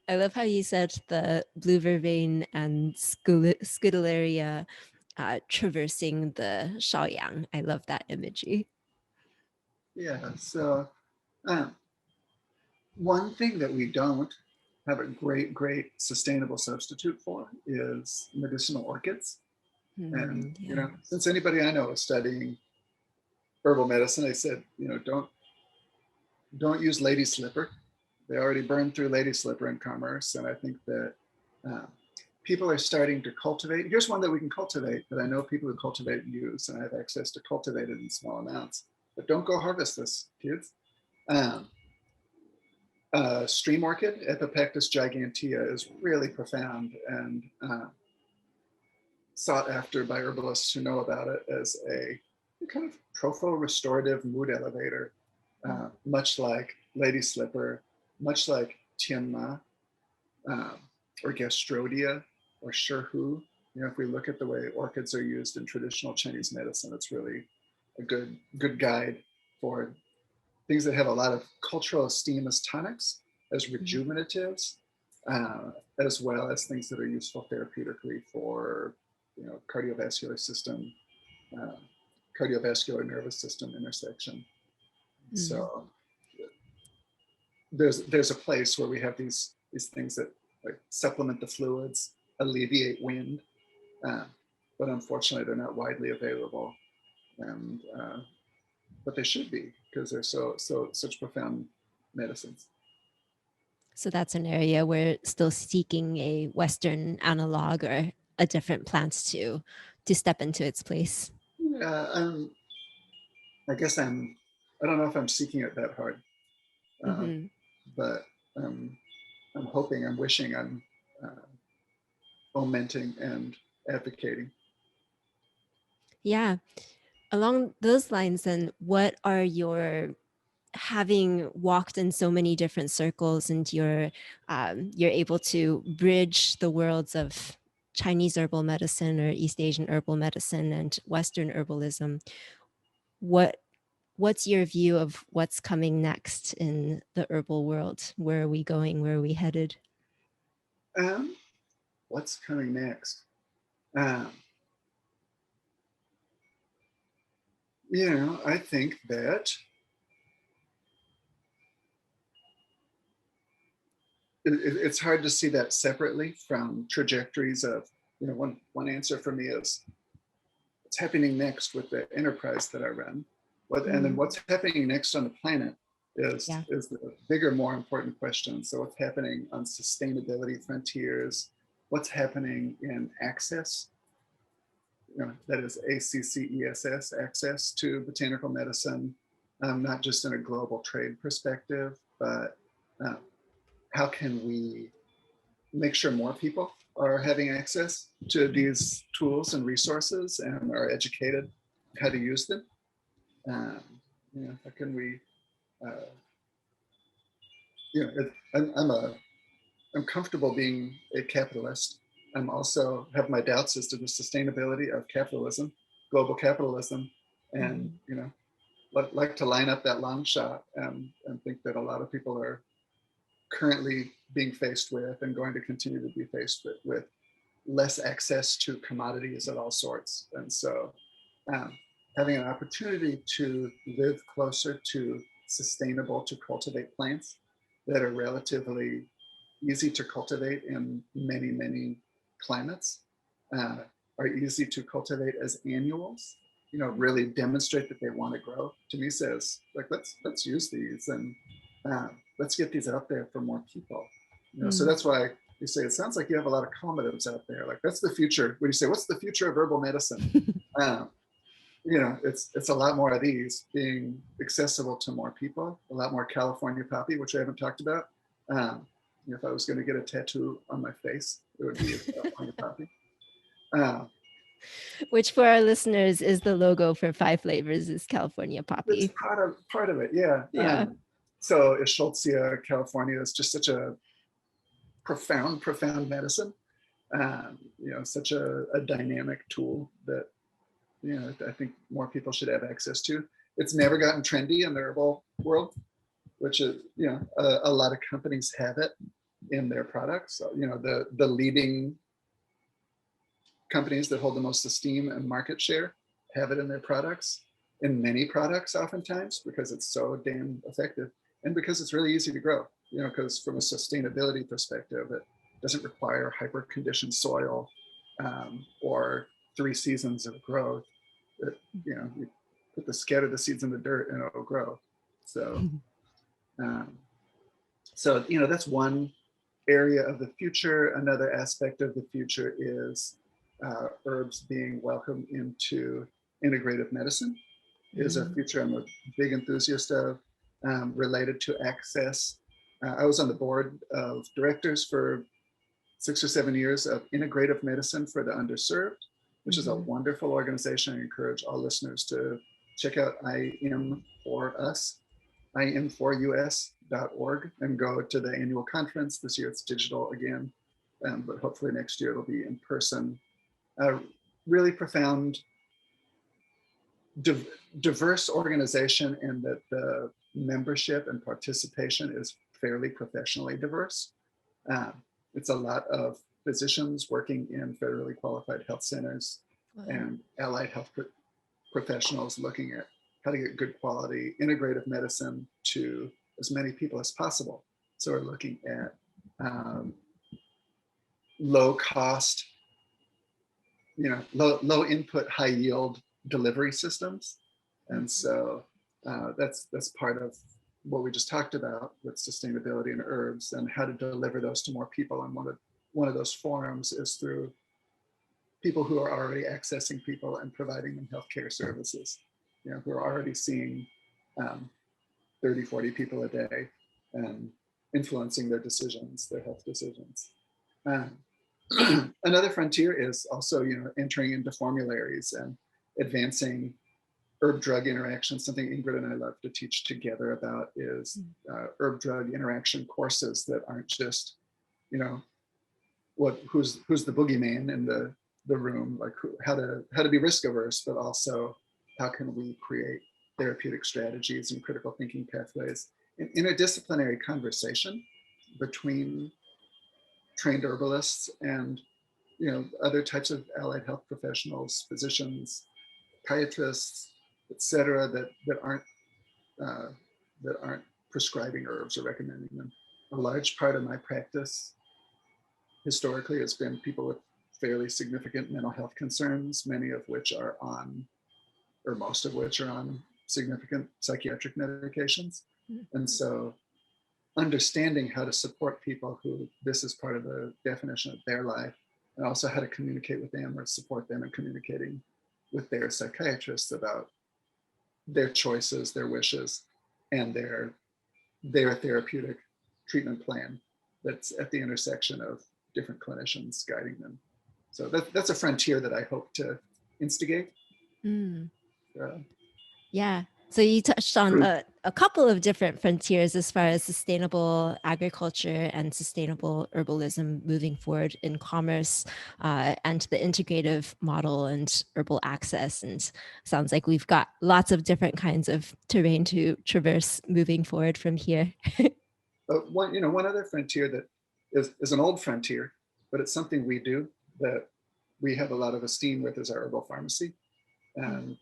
I love how you said the blue vervain and scutellaria traversing the Shaoyang. I love that imagery. Yeah, so one thing that we don't have a great sustainable substitute for is medicinal orchids. And since anybody I know is studying herbal medicine, I said, don't use lady slipper. They already burned through lady slipper in commerce, and I think that people are starting to cultivate. Here's one that we can cultivate that I know people who cultivate and use, and I have access to cultivate it in small amounts. But don't go harvest this, kids. Stream orchid, Epipactis gigantea, is really profound and sought after by herbalists who know about it as a kind of tropho-restorative mood elevator, much like lady slipper, much like tianma, or gastrodia, or shihu. If we look at the way orchids are used in traditional Chinese medicine, it's really a good guide for things that have a lot of cultural esteem as tonics, as rejuvenatives, as well as things that are useful therapeutically for cardiovascular system, cardiovascular nervous system intersection. So there's a place where we have these things that like supplement the fluids, alleviate wind, but unfortunately they're not widely available, and but they should be, because they're such profound medicines. So that's an area where still seeking a Western analog or a different plant to step into its place. Yeah, I guess I don't know if I'm seeking it that hard, but I'm hoping, I'm wishing, I'm fomenting and advocating. Yeah. Along those lines, then, what are your, having walked in so many different circles, and you're able to bridge the worlds of Chinese herbal medicine or East Asian herbal medicine and Western herbalism, what what's your view of what's coming next in the herbal world? Where are we going? Where are we headed? Um, what's coming next? Um, I think that it's hard to see that separately from trajectories of, one answer for me is what's happening next with the enterprise that I run. And then what's happening next on the planet Yeah. is the bigger, more important question. So what's happening on sustainability frontiers? What's happening in access? That is ACCESS, access to botanical medicine, not just in a global trade perspective, but uh, how can we make sure more people are having access to these tools and resources and are educated how to use them? Um, how can we? Uh, I'm comfortable being a capitalist. I'm also have my doubts as to the sustainability of capitalism, global capitalism, and like to line up that long shot and think that a lot of people are currently being faced with and going to continue to be faced with less access to commodities of all sorts. And so um, having an opportunity to live closer to sustainable to cultivate plants that are relatively easy to cultivate in many, many climates, uh, are easy to cultivate as annuals, really demonstrate that they want to grow, to me says, like, let's use these and let's get these out there for more people. So that's why you say, it sounds like you have a lot of combatives out there. Like, that's the future. When you say, what's the future of herbal medicine? It's a lot more of these being accessible to more people, a lot more California poppy, which I haven't talked about. If I was going to get a tattoo on my face, it would be a California poppy. Which, for our listeners, is the logo for Five Flavors, is California That's poppy. part of it, yeah. Yeah. So Schultzia, California is just such a profound medicine. Such a dynamic tool that I think more people should have access to. It's never gotten trendy in the herbal world, which is a lot of companies have it in their products. So, the leading companies that hold the most esteem and market share have it in their products, in many products oftentimes, because it's so damn effective and because it's really easy to grow. Because from a sustainability perspective, it doesn't require hyper conditioned soil or 3 seasons of growth. You scatter the seeds in the dirt and it'll grow. So that's one area of the future. Another aspect of the future is herbs being welcomed into integrative medicine is a future I'm a big enthusiast of, related to access. I was on the board of directors for 6 or 7 years of integrative medicine for the underserved, which is a wonderful organization. I encourage all listeners to check out IM4US, im4us.org, and go to the annual conference. This year it's digital again, but hopefully next year it'll be in person. Really profound, diverse organization in that the membership and participation is fairly professionally diverse. It's a lot of physicians working in federally qualified health centers and allied health professionals looking at how to get good quality integrative medicine to as many people as possible. So we're looking at low cost, low input, high yield delivery systems. And so that's part of what we just talked about with sustainability and herbs and how to deliver those to more people. And one of those forums is through people who are already accessing people and providing them healthcare services, who are already seeing 30, 40 people a day and influencing their decisions, their health decisions. Another frontier is also, entering into formularies and advancing herb-drug interaction. Something Ingrid and I love to teach together about is herb-drug interaction courses that aren't just, you know, who's the boogeyman in the room, like how to be risk averse, but also how can we create therapeutic strategies and critical thinking pathways in interdisciplinary conversation between trained herbalists and, you know, other types of allied health professionals, physicians, psychiatrists, etc., that aren't prescribing herbs or recommending them. A large part of my practice historically has been people with fairly significant mental health concerns, many of which are on, or most of which are on, significant psychiatric medications. And so understanding how to support people who this is part of the definition of their life, and also how to communicate with them or support them in communicating with their psychiatrists about their choices, their wishes, and their therapeutic treatment plan that's at the intersection of different clinicians guiding them. So that's a frontier that I hope to instigate. Yeah. So you touched on a couple of different frontiers as far as sustainable agriculture and sustainable herbalism moving forward in commerce, and the integrative model and herbal access. And sounds like we've got lots of different kinds of terrain to traverse moving forward from here. One other frontier that is an old frontier, but it's something we do that we have a lot of esteem with is our herbal pharmacy. And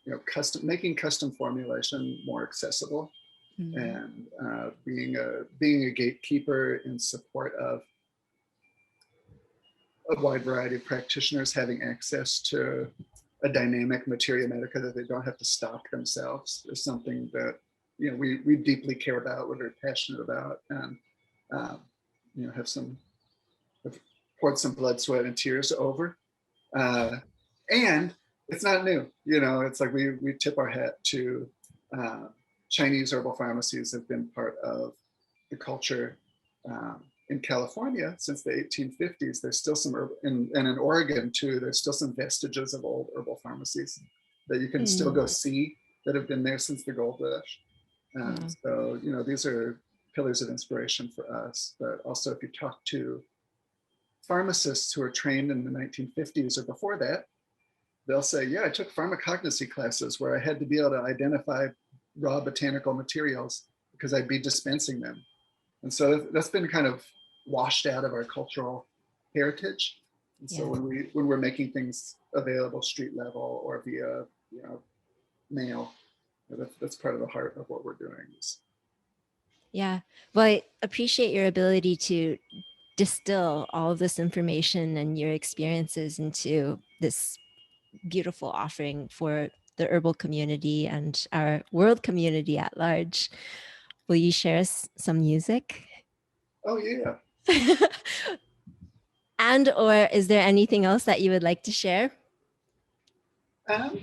making custom formulation more accessible, and being a gatekeeper in support of a wide variety of practitioners having access to a dynamic materia medica that they don't have to stock themselves is something that we deeply care about, we're very passionate about, and have poured some blood, sweat, and tears over. And it's not new, it's like we tip our hat to Chinese herbal pharmacies have been part of the culture in California since the 1850s. There's still some and in Oregon too, there's still some vestiges of old herbal pharmacies that you can still go see that have been there since the gold rush. So, these are pillars of inspiration for us. But also if you talk to pharmacists who are trained in the 1950s or before that, they'll say, yeah, I took pharmacognosy classes where I had to be able to identify raw botanical materials because I'd be dispensing them. And so that's been kind of washed out of our cultural heritage. And so when we're making things available street level or via, mail, that's part of the heart of what we're doing. Yeah. Well, I appreciate your ability to distill all of this information and your experiences into this beautiful offering for the herbal community and our world community at large. Will you share us some music? Oh, yeah. And or is there anything else that you would like to share? I'll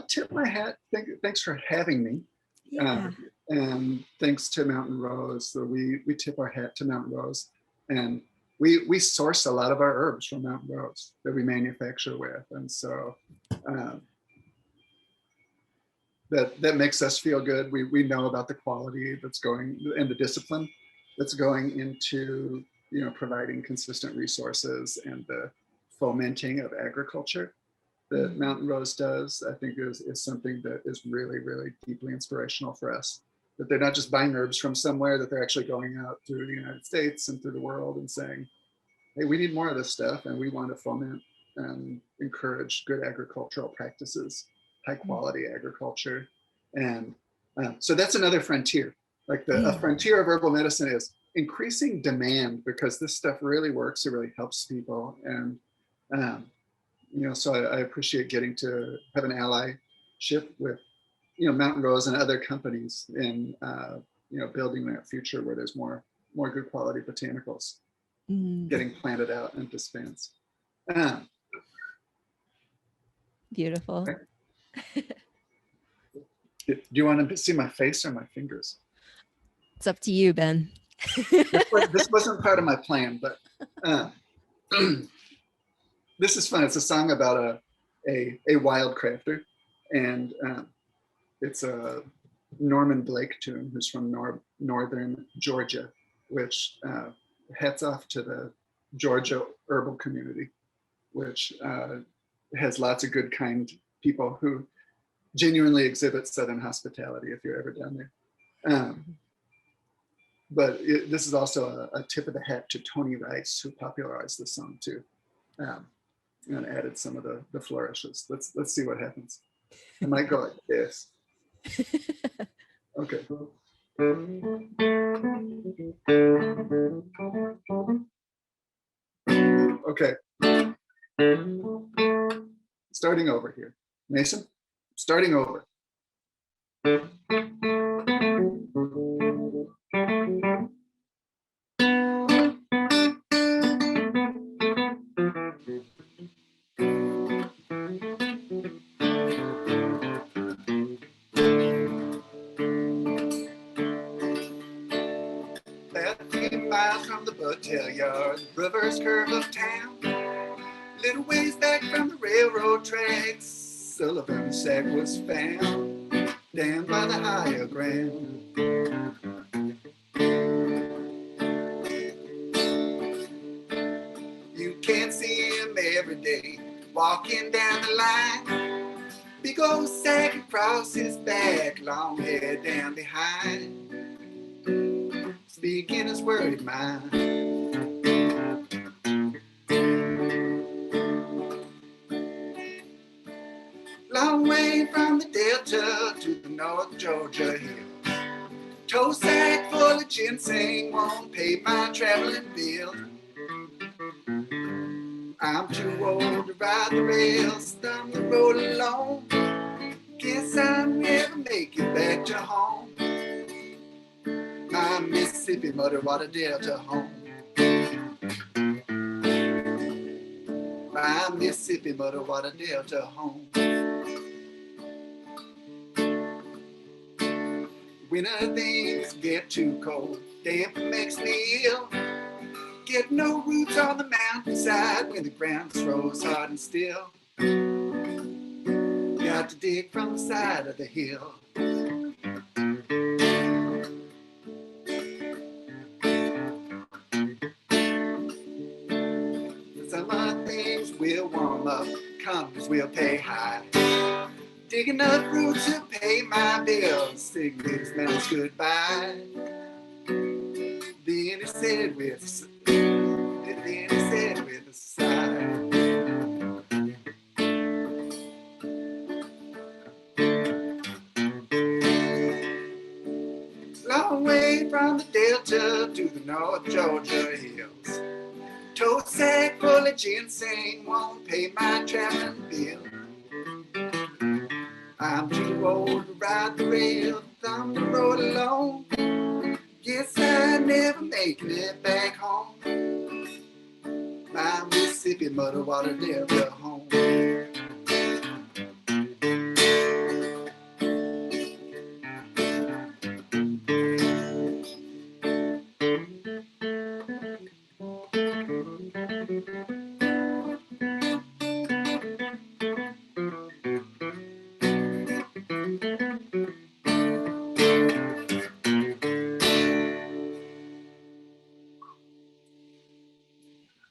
tip my hat. Thanks for having me. Yeah. And thanks to Mountain Rose. So we tip our hat to Mountain Rose. And we source a lot of our herbs from Mountain Rose that we manufacture with. And so that makes us feel good. We know about the quality that's going and the discipline that's going into providing consistent resources and the fomenting of agriculture that Mountain Rose does. I think is something that is really, really deeply inspirational for us. That they're not just buying herbs from somewhere, that they're actually going out through the United States and through the world and saying, hey, we need more of this stuff and we want to foment and encourage good agricultural practices, high quality agriculture. And so that's another frontier. Like a frontier of herbal medicine is increasing demand because this stuff really works, it really helps people. And so I appreciate getting to have an allyship with Mountain Rose and other companies in building that future where there's more good quality botanicals getting planted out and dispensed. Beautiful. Okay. Do you want to see my face or my fingers? It's up to you, Ben. This wasn't part of my plan, but this is fun. It's a song about a wild crafter, and it's a Norman Blake tune, who's from northern Georgia, which hats off to the Georgia herbal community, which has lots of good, kind people who genuinely exhibit Southern hospitality if you're ever down there. But this is also a tip of the hat to Tony Rice, who popularized the song too, and added some of the flourishes. Let's see what happens. I might go like this. Okay. Okay. Starting over here. Mason, starting over. About 3 miles from the Bucktail Yard, the reverse curve of town. Little ways back from the railroad tracks, Sullivan's sack was found down by the higher ground. You can't see him every day, walking down the line. Big old sack across his back, long hair down behind. Speaking his worried mind. Long way from the Delta to the North Georgia hills. Tow sack full of ginseng won't pay my traveling bill. I'm too old to ride the rails, thumb the road alone. Guess I'll never make it back to home. My Mississippi muddy water Delta home. My Mississippi muddy water Delta home. Winter things get too cold, damp makes me ill. Get no roots on the mountainside when the ground throws hard and still. Got to dig from the side of the hill. Summer things will warm up, companies will pay high. Dig enough roots to pay my bills, sing these mountains goodbye. Then he said with a sigh. Long way from the Delta to the North Georgia hills. Tote sack full of ginseng won't pay my traveling bill. I'm too old to ride the rail, thumb the road alone. Guess I never making it back home. My Mississippi muddy water Delta home.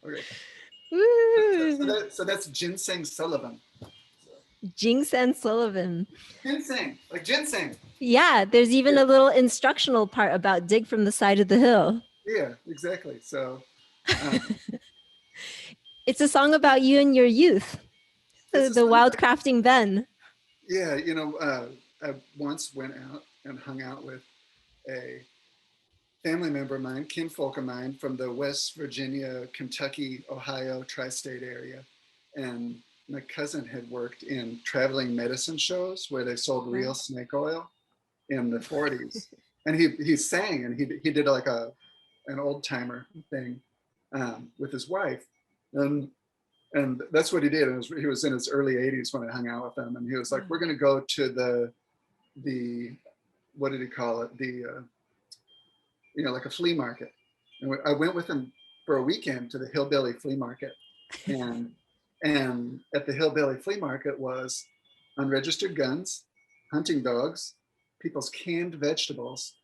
Okay. So that's Ginseng Sullivan. Ginseng Sullivan. Ginseng, like ginseng. Yeah, there's even a little instructional part about dig from the side of the hill. Yeah, exactly. So it's a song about you and your youth. The wild crafting Ben. Yeah, I once went out and hung out with a family member of mine, kinfolk of mine from the West Virginia, Kentucky, Ohio, tri-state area. And my cousin had worked in traveling medicine shows where they sold real snake oil in the 40s. And he sang, and he did like an old timer thing with his wife. And that's what he did. He was in his early 80s when I hung out with him. And he was like, we're going to go to the, what did he call it? Like a flea market. And I went with him for a weekend to the Hillbilly Flea Market. And And at the Hillbilly Flea Market was unregistered guns, hunting dogs, people's canned vegetables,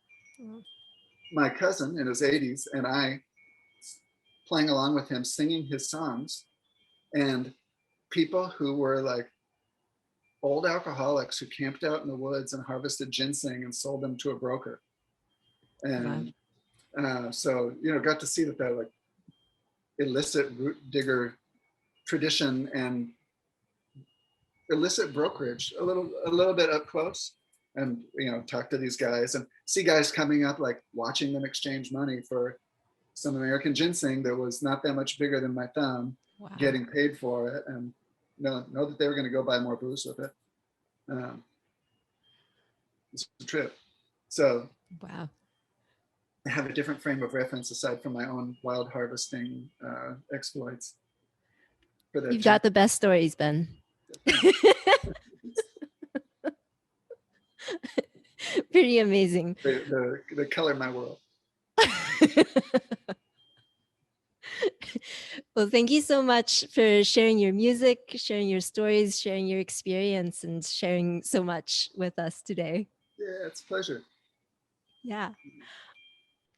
my cousin in his 80s and I playing along with him, singing his songs, and people who were like old alcoholics who camped out in the woods and harvested ginseng and sold them to a broker. And so, you know, got to see that like illicit root digger tradition and illicit brokerage a little bit up close, and you know, talk to these guys and see guys coming up, like watching them exchange money for some American ginseng that was not that much bigger than my thumb, getting paid for it, and know that they were going to go buy more booze with it. It's a trip. So wow, I have a different frame of reference aside from my own wild harvesting exploits. For that you've got the best stories, Ben. Pretty amazing. They color my world. Well, thank you so much for sharing your music, sharing your stories, sharing your experience, and sharing so much with us today. Yeah, it's a pleasure. Yeah.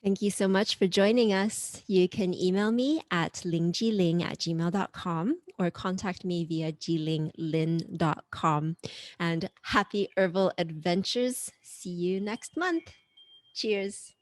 Thank you so much for joining us. You can email me at lingjiling@gmail.com or contact me via jilinglin.com. And happy herbal adventures. See you next month. Cheers.